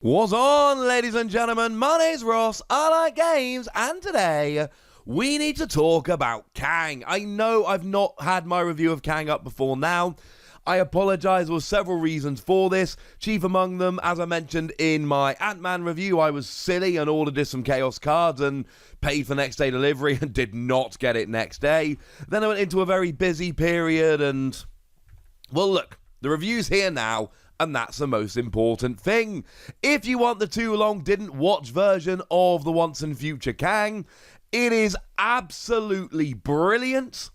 What's on, ladies and gentlemen? My name's Ross, I like games, and today we need to talk about Kang. I know I've not had my review of Kang up before now. I apologise, there were several reasons for this. Chief among them, as I mentioned in my Ant-Man review, I was silly and ordered some Chaos cards and paid for next day delivery and did not get it next day. Then I went into a very busy period and, well, look, the review's here now. And that's the most important thing. If you want the too long didn't watch version of the Once and Future Kang, it is absolutely brilliant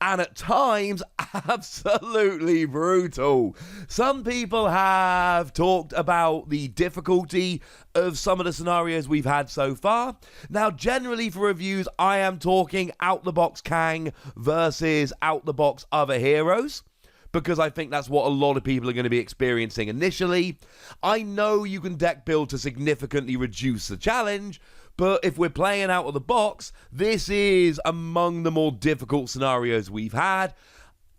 and at times absolutely brutal. Some people have talked about the difficulty of some of the scenarios we've had so far. Now, generally for reviews, I am talking out-the-box Kang versus out-the-box other heroes, because I think that's what a lot of people are going to be experiencing initially. I know you can deck build to significantly reduce the challenge, but if we're playing out of the box, this is among the more difficult scenarios we've had.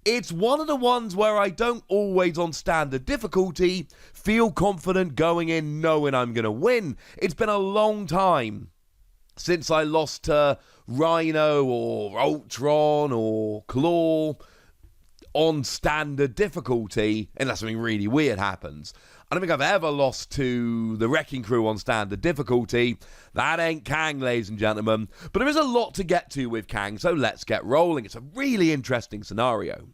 It's one of the ones where I don't always, on standard difficulty, feel confident going in knowing I'm going to win. It's been a long time since I lost to Rhino or Ultron or Claw on standard difficulty, unless something really weird happens. I don't think I've ever lost to the Wrecking Crew on standard difficulty. That ain't Kang, ladies and gentlemen. But there is a lot to get to with Kang, so let's get rolling. It's a really interesting scenario.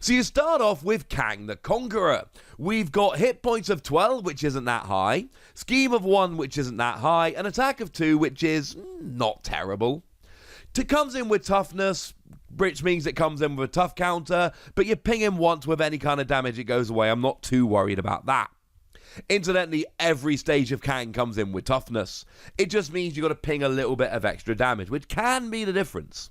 So you start off with Kang the Conqueror. We've got hit points of 12, which isn't that high, scheme of 1, which isn't that high, and attack of 2, which is not terrible. It comes in with toughness, which means it comes in with a tough counter, but you ping him once with any kind of damage, it goes away. I'm not too worried about that. Incidentally, every stage of Kang comes in with toughness. It just means you've got to ping a little bit of extra damage, which can be the difference.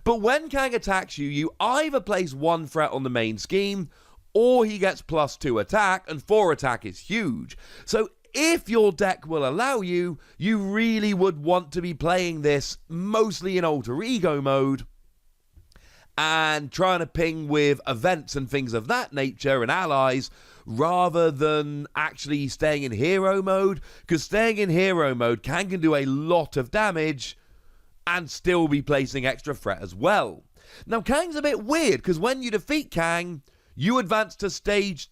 But when Kang attacks you, you either place 1 threat on the main scheme, or he gets +2 attack, and 4 attack is huge. So if your deck will allow you, you really would want to be playing this mostly in alter ego mode and trying to ping with events and things of that nature and allies rather than actually staying in hero mode, because staying in hero mode can do a lot of damage and still be placing extra threat as well. Now, Kang's a bit weird because when you defeat Kang, you advance to stage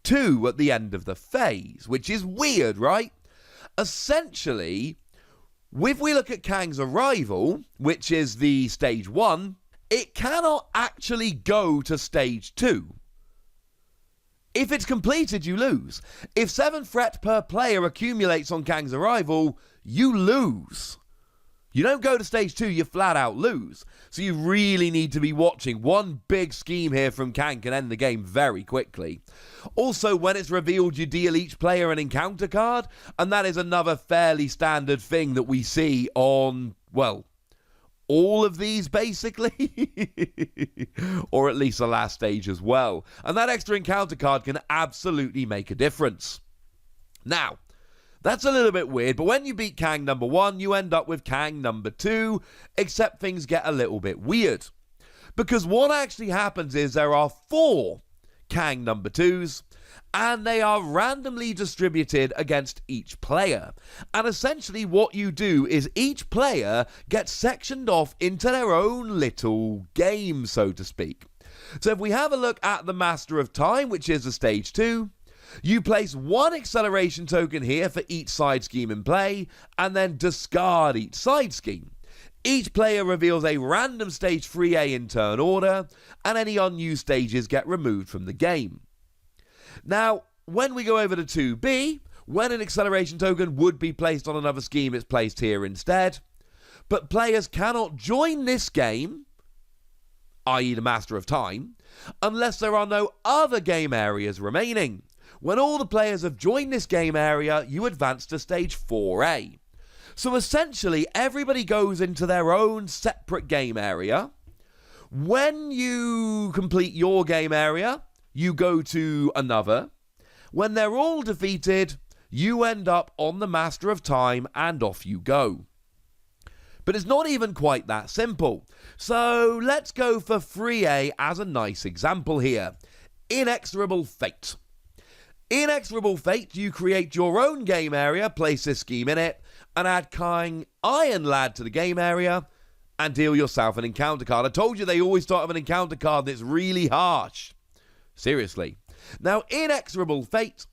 2 at the end of the phase, which is weird, right? Essentially, if we look at Kang's arrival, which is the stage 1, it cannot actually go to stage 2. If it's completed, you lose. If 7 threat per player accumulates on Kang's arrival, you lose. You don't go to stage 2, you flat out lose. So you really need to be watching. One big scheme here from Kang can end the game very quickly. Also, when it's revealed, you deal each player an encounter card, and that is another fairly standard thing that we see on, well, all of these basically, or at least the last stage as well. And that extra encounter card can absolutely make a difference. Now, that's a little bit weird, but when you beat Kang number 1, you end up with Kang number 2, except things get a little bit weird. Because what actually happens is there are 4 Kang number 2s, and they are randomly distributed against each player. And essentially what you do is each player gets sectioned off into their own little game, so to speak. So if we have a look at the Master of Time, which is the stage 2, you place 1 acceleration token here for each side scheme in play, and then discard each side scheme. Each player reveals a random stage 3A in turn order, and any unused stages get removed from the game. Now, when we go over to 2B, when an acceleration token would be placed on another scheme, it's placed here instead. But players cannot join this game, i.e. the Master of Time, unless there are no other game areas remaining. When all the players have joined this game area, you advance to stage 4A. So essentially, everybody goes into their own separate game area. When you complete your game area, you go to another. When they're all defeated, you end up on the Master of Time and off you go. But it's not even quite that simple. So let's go for 3A as a nice example here. Inexorable Fate. Inexorable Fate, you create your own game area, place this scheme in it, and add Kang Iron Lad to the game area, and deal yourself an encounter card. I told you they always start with an encounter card that's really harsh. Seriously. Now, Inexorable Fate,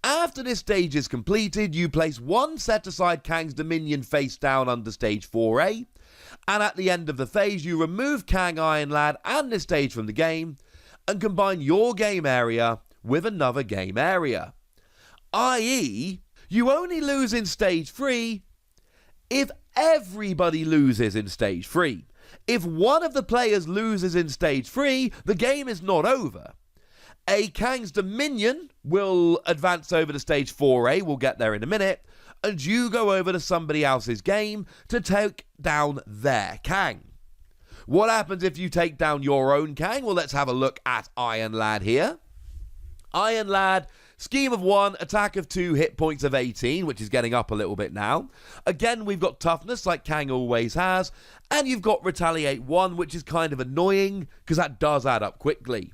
after this stage is completed, you place one set-aside Kang's Dominion face down under stage 4A, and at the end of the phase, you remove Kang Iron Lad and this stage from the game, and combine your game area with another game area. I.e., you only lose in stage 3 if everybody loses in stage 3. If one of the players loses in stage 3, the game is not over. A Kang's Dominion will advance over to stage 4A, we'll get there in a minute, and you go over to somebody else's game to take down their Kang. What happens if you take down your own Kang? Well, let's have a look at Iron Lad here. Iron Lad, scheme of 1, attack of 2, hit points of 18, which is getting up a little bit now. Again, we've got toughness, like Kang always has, and you've got retaliate 1, which is kind of annoying, because that does add up quickly.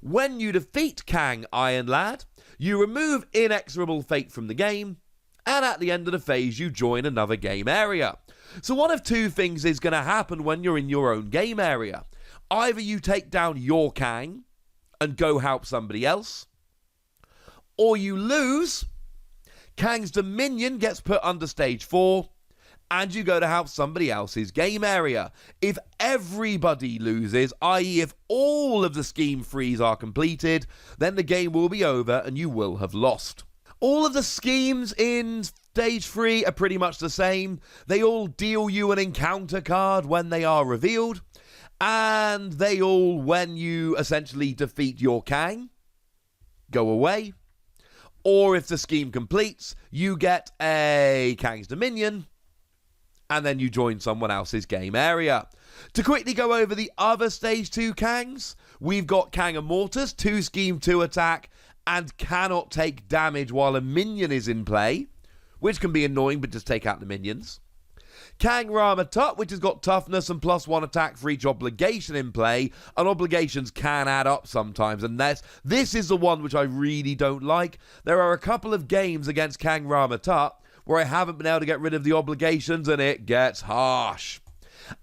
When you defeat Kang Iron Lad, you remove Inexorable Fate from the game, and at the end of the phase, you join another game area. So one of two things is going to happen when you're in your own game area. Either you take down your Kang and go help somebody else, or you lose, Kang's Dominion gets put under stage 4, and you go to help somebody else's game area. If everybody loses, i.e. if all of the scheme 3s are completed, then the game will be over and you will have lost. All of the schemes in stage 3 are pretty much the same. They all deal you an encounter card when they are revealed, and they all, when you essentially defeat your Kang, go away. Or if the scheme completes, you get a Kang's Dominion, and then you join someone else's game area. To quickly go over the other stage 2 Kangs, we've got Kang Immortus, 2 scheme 2 attack, and cannot take damage while a minion is in play, which can be annoying, but just take out the minions. Kang Rama Tut, which has got toughness and +1 attack for each obligation in play, and obligations can add up sometimes, and this is the one which I really don't like. There are a couple of games against Kang Rama Tut where I haven't been able to get rid of the obligations, and it gets harsh.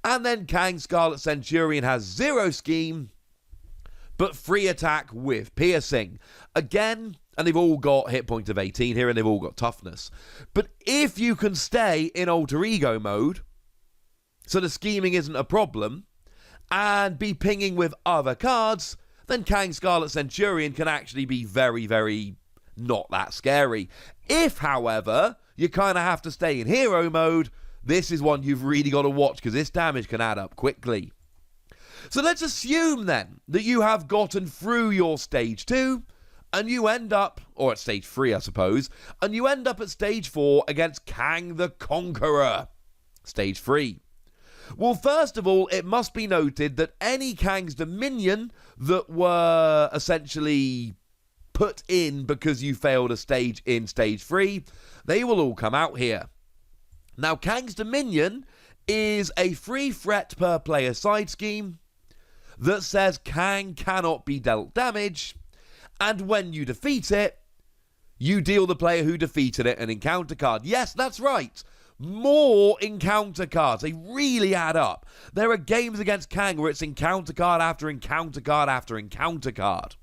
And then Kang Scarlet Centurion has 0 scheme, but 3 attack with piercing. Again, and they've all got hit points of 18 here, and they've all got toughness. But if you can stay in alter ego mode, so the scheming isn't a problem, and be pinging with other cards, then Kang Scarlet Centurion can actually be very, very not that scary. If, however, you kind of have to stay in hero mode, this is one you've really got to watch, because this damage can add up quickly. So let's assume then that you have gotten through your stage 2, and you end up, or at stage 3 I suppose, and you end up at stage 4 against Kang the Conqueror. Stage 3. Well, first of all, it must be noted that any Kang's Dominion that were essentially put in because you failed a stage in stage 3, they will all come out here. Now, Kang's Dominion is a 3 threat per player side scheme that says Kang cannot be dealt damage, and when you defeat it, you deal the player who defeated it an encounter card. Yes, that's right. More encounter cards. They really add up. There are games against Kang where it's encounter card after encounter card after encounter card.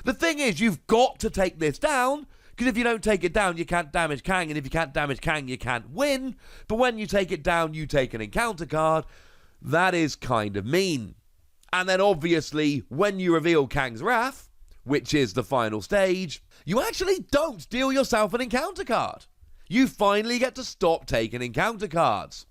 The thing is, you've got to take this down, because if you don't take it down, you can't damage Kang, and if you can't damage Kang, you can't win. But when you take it down, you take an encounter card. That is kind of mean. And then obviously, when you reveal Kang's Wrath, which is the final stage, you actually don't deal yourself an encounter card. You finally get to stop taking encounter cards.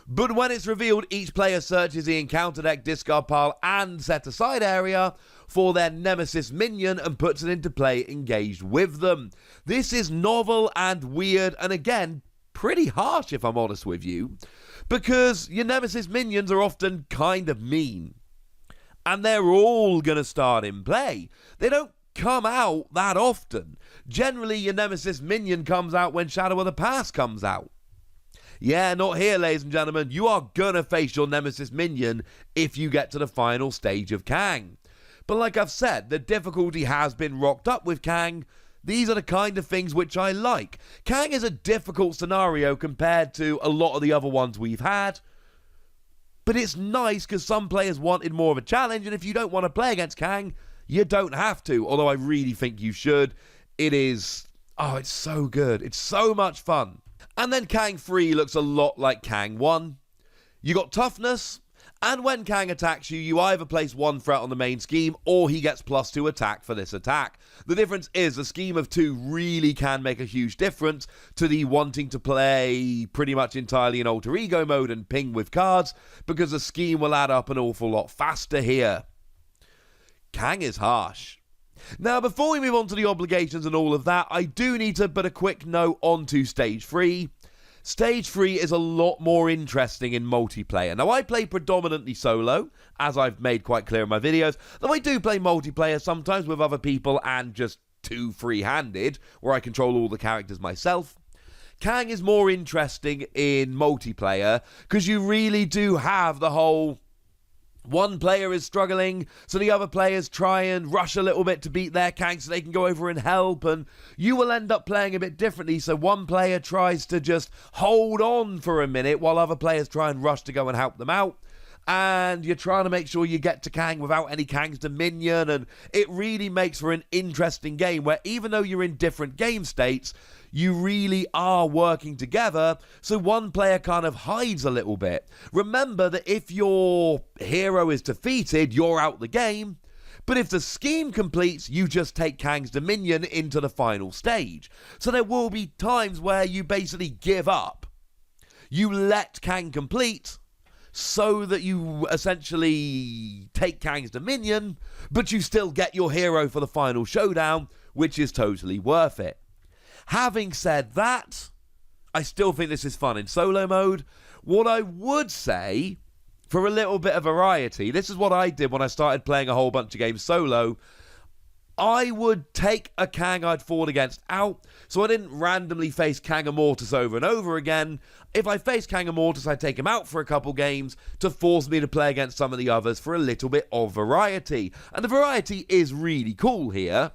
But when it's revealed, each player searches the encounter deck, discard pile, and set aside area for their nemesis minion and puts it into play engaged with them. This is novel and weird, and again, pretty harsh if I'm honest with you, because your nemesis minions are often kind of mean. And they're all going to start in play. They don't come out that often. Generally, your nemesis minion comes out when Shadow of the Past comes out. Yeah, not here, ladies and gentlemen. You are going to face your nemesis minion if you get to the final stage of Kang. But like I've said, the difficulty has been rocked up with Kang These are the kind of things which I like. Kang is a difficult scenario compared to a lot of the other ones we've had, but it's nice because some players wanted more of a challenge, and if you don't want to play against Kang, you don't have to, although I really think you should. It is, oh, it's so good. It's so much fun. And then Kang 3 looks a lot like Kang 1. You got toughness, and when Kang attacks you, you either place 1 threat on the main scheme, or he gets +2 attack for this attack. The difference is the scheme of 2 really can make a huge difference to the wanting to play pretty much entirely in alter ego mode and ping with cards, because the scheme will add up an awful lot faster here. Kang is harsh. Now, before we move on to the obligations and all of that, I do need to put a quick note onto Stage 3. Stage 3 is a lot more interesting in multiplayer. Now, I play predominantly solo, as I've made quite clear in my videos, though I do play multiplayer sometimes with other people and just 2 free-handed, where I control all the characters myself. Kang is more interesting in multiplayer, because you really do have the whole... one player is struggling, so the other players try and rush a little bit to beat their Kang so they can go over and help, and you will end up playing a bit differently, so one player tries to just hold on for a minute while other players try and rush to go and help them out, and you're trying to make sure you get to Kang without any Kang's Dominion, and it really makes for an interesting game where even though you're in different game states, you really are working together, so one player kind of hides a little bit. Remember that if your hero is defeated, you're out the game, but if the scheme completes, you just take Kang's Dominion into the final stage. So there will be times where you basically give up. You let Kang complete, so that you essentially take Kang's Dominion, but you still get your hero for the final showdown, which is totally worth it. Having said that, I still think this is fun in solo mode. What I would say, for a little bit of variety, this is what I did when I started playing a whole bunch of games solo. I would take a Kang I'd fought against out, so I didn't randomly face Kang Immortus over and over again. If I faced Kang Immortus, I'd take him out for a couple games to force me to play against some of the others for a little bit of variety. And the variety is really cool here.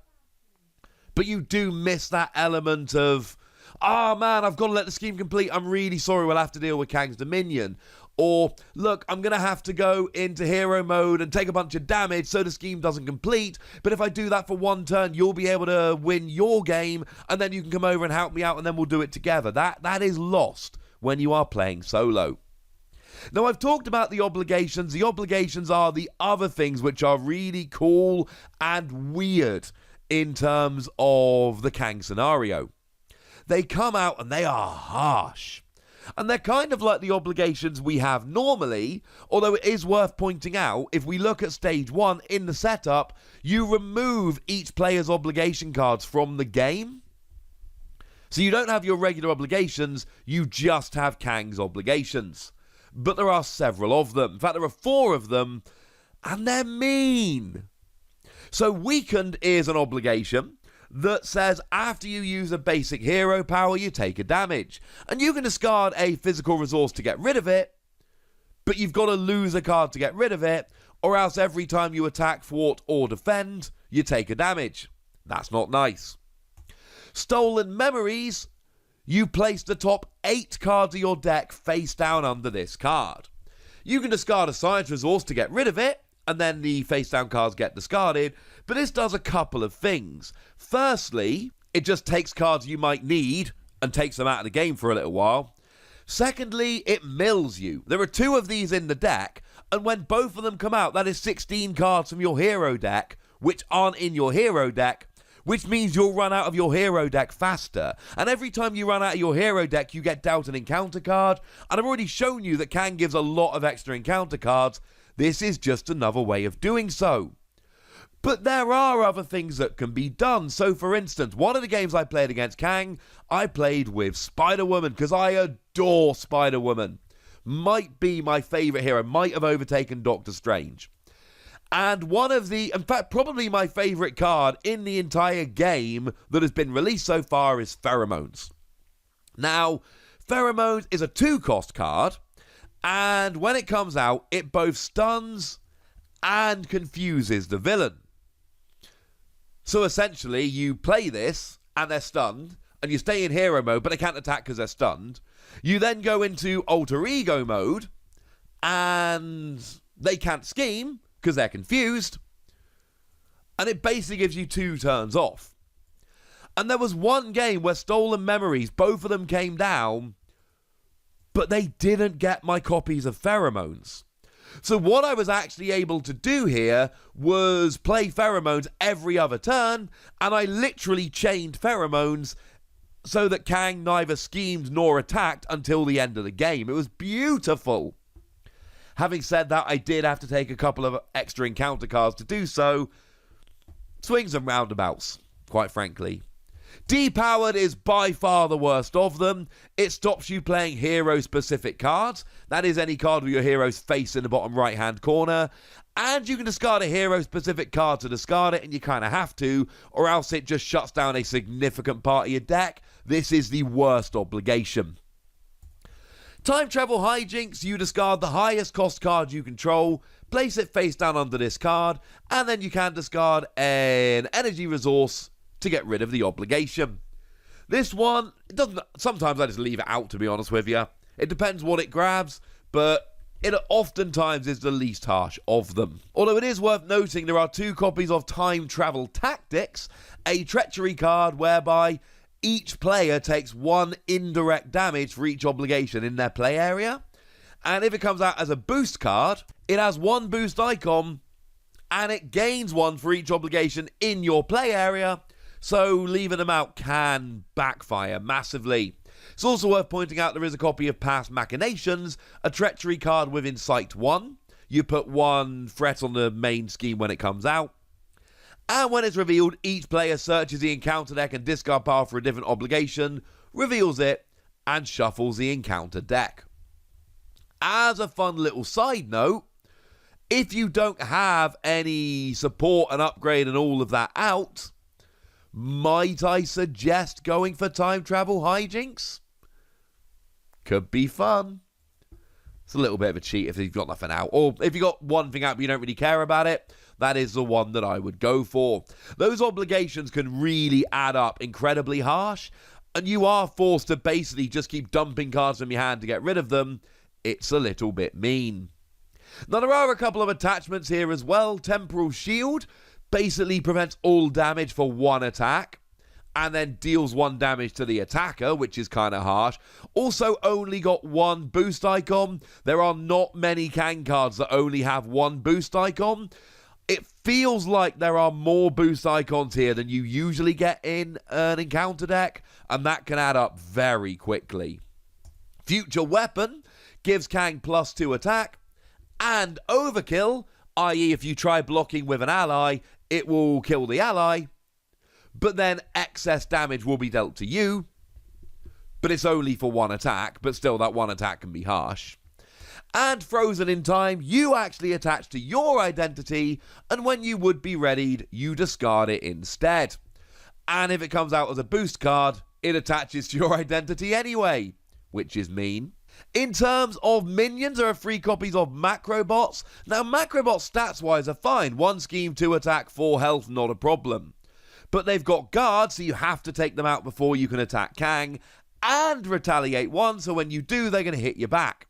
But you do miss that element of, oh man, I've got to let the scheme complete. I'm really sorry, we'll have to deal with Kang's Dominion. Or, look, I'm going to have to go into hero mode and take a bunch of damage so the scheme doesn't complete. But if I do that for one turn, you'll be able to win your game, and then you can come over and help me out, and then we'll do it together. That is lost when you are playing solo. Now, I've talked about the obligations. The obligations are the other things which are really cool and weird in terms of the Kang scenario. They come out and they are harsh. And they're kind of like the obligations we have normally, although it is worth pointing out, if we look at Stage 1 in the setup, you remove each player's obligation cards from the game. So you don't have your regular obligations, you just have Kang's obligations. But there are several of them. In fact, there are 4 of them, and they're mean. So Weakened is an obligation that says after you use a basic hero power, you take a damage. And you can discard a physical resource to get rid of it, but you've got to lose a card to get rid of it, or else every time you attack, thwart, or defend, you take a damage. That's not nice. Stolen Memories, you place the top 8 cards of your deck face down under this card. You can discard a science resource to get rid of it, and then the face-down cards get discarded, but this does a couple of things. Firstly, it just takes cards you might need and takes them out of the game for a little while. Secondly, it mills you. There are 2 of these in the deck, and when both of them come out, that is 16 cards from your hero deck, which aren't in your hero deck, which means you'll run out of your hero deck faster. And every time you run out of your hero deck, you get dealt an encounter card, and I've already shown you that Kang gives a lot of extra encounter cards. This is just another way of doing so. But there are other things that can be done. So, for instance, one of the games I played against Kang, I played with Spider-Woman, because I adore Spider-Woman. Might be my favourite hero, might have overtaken Doctor Strange. And in fact, probably my favourite card in the entire game that has been released so far is Pheromones. Now, Pheromones is a 2-cost card, and when it comes out, it both stuns and confuses the villain. So essentially, you play this, and they're stunned, and you stay in hero mode, but they can't attack because they're stunned. You then go into alter ego mode, and they can't scheme because they're confused. And it basically gives you 2 turns off. And there was one game where Stolen Memories, both of them came down, but they didn't get my copies of Pheromones. So what I was actually able to do here was play Pheromones every other turn, and I literally chained Pheromones so that Kang neither schemed nor attacked until the end of the game. It was beautiful. Having said that, I did have to take a couple of extra encounter cards to do so. Swings and roundabouts, quite frankly. Depowered is by far the worst of them. It stops you playing hero-specific cards. That is any card with your hero's face in the bottom right-hand corner. And you can discard a hero-specific card to discard it, and you kind of have to, or else it just shuts down a significant part of your deck. This is the worst obligation. Time Travel Hijinks, you discard the highest cost card you control, place it face down under this card, and then you can discard an energy resource to get rid of the obligation. This one, it doesn't. Sometimes I just leave it out, to be honest with you. It depends what it grabs, but it oftentimes is the least harsh of them. Although it is worth noting there are 2 copies of Time Travel Tactics, a treachery card whereby each player takes 1 indirect damage for each obligation in their play area. And if it comes out as a boost card, it has 1 boost icon, and it gains 1 for each obligation in your play area. So leaving them out can backfire massively. It's also worth pointing out there is a copy of Past Machinations, a treachery card with Insight 1. You put 1 threat on the main scheme when it comes out. And when it's revealed, each player searches the encounter deck and discard power for a different obligation, reveals it, and shuffles the encounter deck. As a fun little side note, if you don't have any support and upgrade and all of that out, might I suggest going for Time Travel Hijinks? Could be fun. It's a little bit of a cheat if you've got nothing out. Or if you've got one thing out but you don't really care about it, that is the one that I would go for. Those obligations can really add up incredibly harsh, and you are forced to basically just keep dumping cards from your hand to get rid of them. It's a little bit mean. Now there are a couple of attachments here as well. Temporal Shield basically prevents all damage for 1 attack, and then deals 1 damage to the attacker, which is kind of harsh. Also only got 1 boost icon. There are not many Kang cards that only have 1 boost icon. It feels like there are more boost icons here than you usually get in an encounter deck, and that can add up very quickly. Future Weapon gives Kang +2 attack, and Overkill, i.e. if you try blocking with an ally, it will kill the ally, but then excess damage will be dealt to you, but it's only for 1 attack, but still that 1 attack can be harsh. And Frozen in Time, you actually attach to your identity, and when you would be readied, you discard it instead. And if it comes out as a boost card, it attaches to your identity anyway, which is mean. In terms of minions, there are 3 copies of Macrobots. Now, Macrobots stats-wise are fine. 1 scheme, 2 attack, 4 health, not a problem. But they've got guards, so you have to take them out before you can attack Kang, and retaliate 1, so when you do, they're going to hit you back.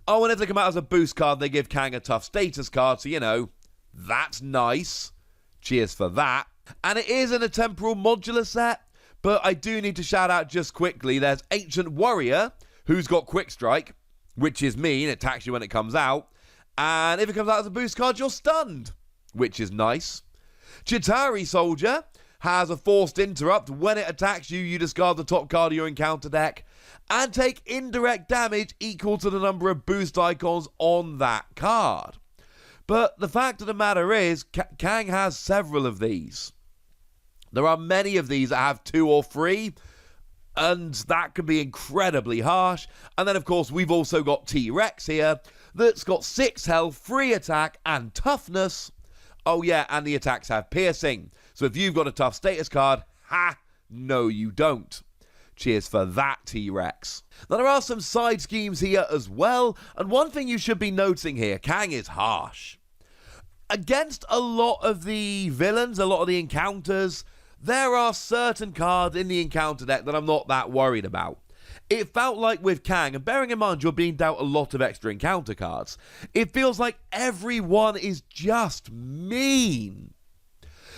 Oh, and if they come out as a boost card, they give Kang a tough status card, so, you know, that's nice. Cheers for that. And it is in a temporal modular set, but I do need to shout out just quickly, there's Ancient Warrior, who's got Quick Strike, which is mean, it attacks you when it comes out, and if it comes out as a boost card, you're stunned, which is nice. Chitauri Soldier has a Forced Interrupt. When it attacks you, you discard the top card of your encounter deck, and take indirect damage equal to the number of boost icons on that card. But the fact of the matter is, Kang has several of these. There are many of these that have 2 or 3, and that can be incredibly harsh. And then, of course, we've also got T-Rex here that's got 6 health, 3 attack, and toughness. Oh, yeah, and the attacks have piercing. So if you've got a tough status card, no, you don't. Cheers for that, T-Rex. Now, there are some side schemes here as well, and one thing you should be noting here, Kang is harsh. Against a lot of the villains, a lot of the encounters, there are certain cards in the encounter deck that I'm not that worried about. It felt like with Kang, and bearing in mind you're being dealt a lot of extra encounter cards, it feels like everyone is just mean.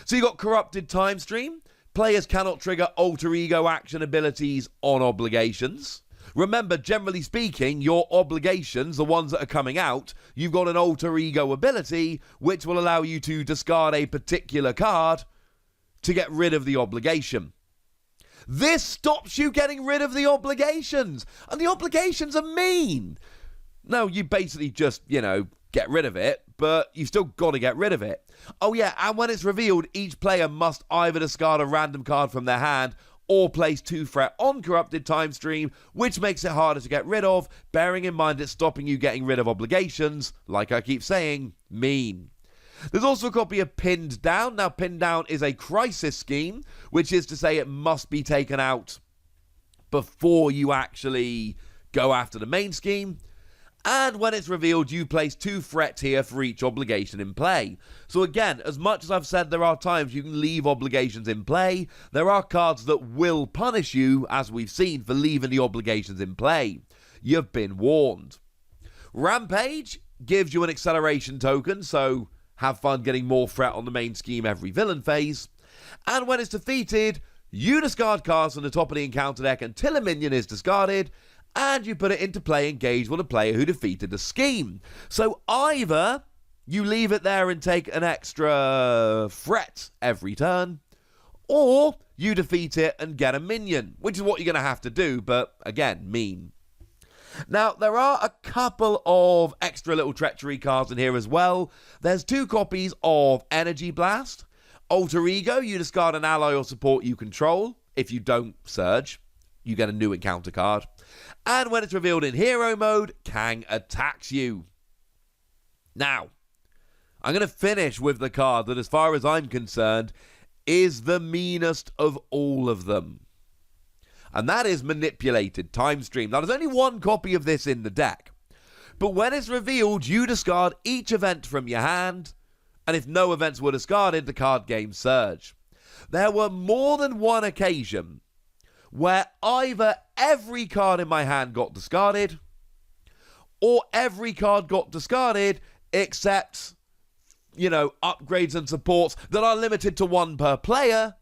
So you got Corrupted Time Stream. Players cannot trigger alter ego action abilities on obligations. Remember, generally speaking, your obligations, the ones that are coming out, you've got an alter ego ability which will allow you to discard a particular card to get rid of the obligation. This stops you getting rid of the obligations, and the obligations are mean. No, you basically just, get rid of it, but you still got to get rid of it. Oh yeah, and when it's revealed, each player must either discard a random card from their hand or place 2 threat on Corrupted Time Stream, which makes it harder to get rid of, bearing in mind it's stopping you getting rid of obligations, like I keep saying, mean. There's also a copy of Pinned Down. Now, Pinned Down is a crisis scheme, which is to say it must be taken out before you actually go after the main scheme. And when it's revealed, you place 2 threats here for each obligation in play. So again, as much as I've said there are times you can leave obligations in play, there are cards that will punish you, as we've seen, for leaving the obligations in play. You've been warned. Rampage gives you an acceleration token, so have fun getting more threat on the main scheme every villain phase. And when it's defeated, you discard cards from the top of the encounter deck until a minion is discarded, and you put it into play engaged with a player who defeated the scheme. So either you leave it there and take an extra threat every turn, or you defeat it and get a minion, which is what you're going to have to do, but again, mean. Now, there are a couple of extra little treachery cards in here as well. There's 2 copies of Energy Blast. Alter Ego, you discard an ally or support you control. If you don't surge, you get a new encounter card. And when it's revealed in hero mode, Kang attacks you. Now, I'm going to finish with the card that, as far as I'm concerned, is the meanest of all of them. And that is Manipulated Time Stream. Now, there's only 1 copy of this in the deck. But when it's revealed, you discard each event from your hand, and if no events were discarded, the card gains Surge. There were more than one occasion where either every card in my hand got discarded, or every card got discarded except, upgrades and supports that are limited to 1 per player,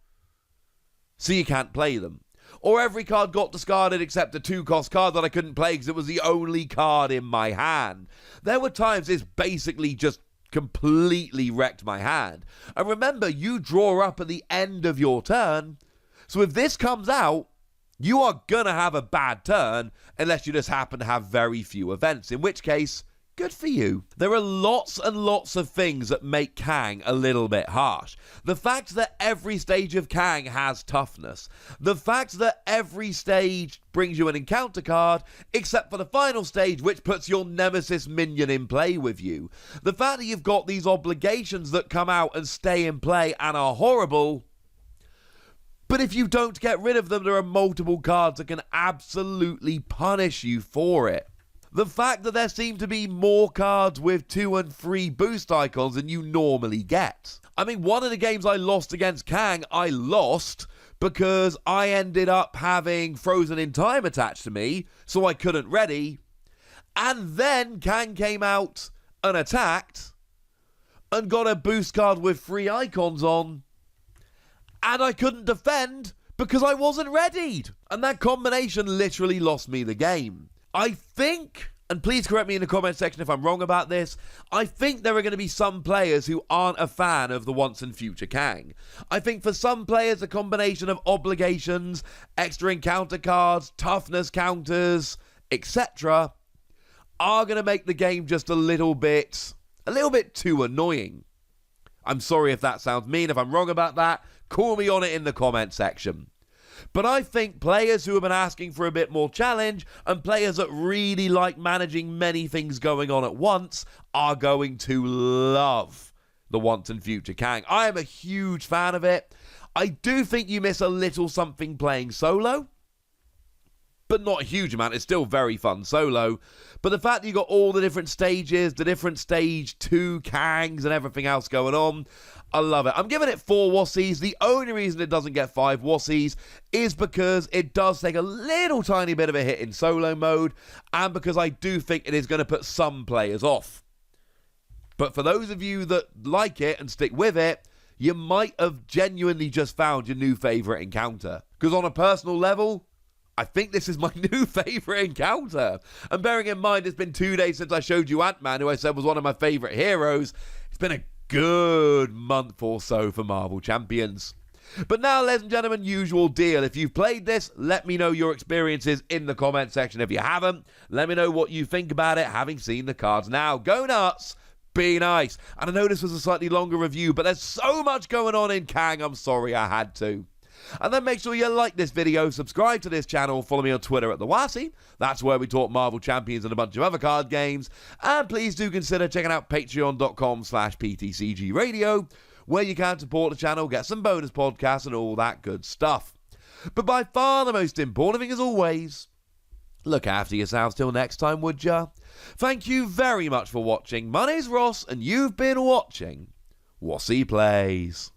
so you can't play them. Or every card got discarded except a 2-cost card that I couldn't play because it was the only card in my hand. There were times this basically just completely wrecked my hand. And remember, you draw up at the end of your turn, so if this comes out, you are gonna have a bad turn unless you just happen to have very few events, in which case, good for you. There are lots and lots of things that make Kang a little bit harsh. The fact that every stage of Kang has toughness. The fact that every stage brings you an encounter card, except for the final stage, which puts your nemesis minion in play with you. The fact that you've got these obligations that come out and stay in play and are horrible. But if you don't get rid of them, there are multiple cards that can absolutely punish you for it. The fact that there seem to be more cards with 2 and 3 boost icons than you normally get. I mean, one of the games I lost against Kang, I lost because I ended up having Frozen in Time attached to me, so I couldn't ready. And then Kang came out and attacked and got a boost card with 3 icons on, and I couldn't defend because I wasn't readied. And that combination literally lost me the game. I think, and please correct me in the comment section if I'm wrong about this, I think there are going to be some players who aren't a fan of the Once and Future Kang. I think for some players, a combination of obligations, extra encounter cards, toughness counters, etc. are going to make the game just a little bit too annoying. I'm sorry if that sounds mean. If I'm wrong about that, call me on it in the comment section. But I think players who have been asking for a bit more challenge and players that really like managing many things going on at once are going to love the Once and Future Kang. I am a huge fan of it. I do think you miss a little something playing solo, but but not a huge amount. It's still very fun solo. But the fact that you got all the different stages, the different stage 2 Kangs and everything else going on, I love it. I'm giving it 4 Wossies. The only reason it doesn't get 5 Wossies is because it does take a little tiny bit of a hit in solo mode, and because I do think it is going to put some players off. But for those of you that like it and stick with it, you might have genuinely just found your new favourite encounter. Because on a personal level, I think this is my new favourite encounter. And bearing in mind, it's been 2 days since I showed you Ant-Man, who I said was one of my favourite heroes. It's been a good month or so for Marvel Champions. But now, ladies and gentlemen, usual deal. If you've played this, let me know your experiences in the comment section. If you haven't, let me know what you think about it, having seen the cards now. Go nuts! Be nice. And I know this was a slightly longer review, but there's so much going on in Kang, I'm sorry I had to. And then make sure you like this video, subscribe to this channel, follow me on Twitter at the Wossy. That's where we talk Marvel Champions and a bunch of other card games. And please do consider checking out patreon.com/PTCGradio, where you can support the channel, get some bonus podcasts and all that good stuff. But by far the most important thing, as always, look after yourselves till next time, would ya? Thank you very much for watching. My name's Ross, and you've been watching Wossy Plays.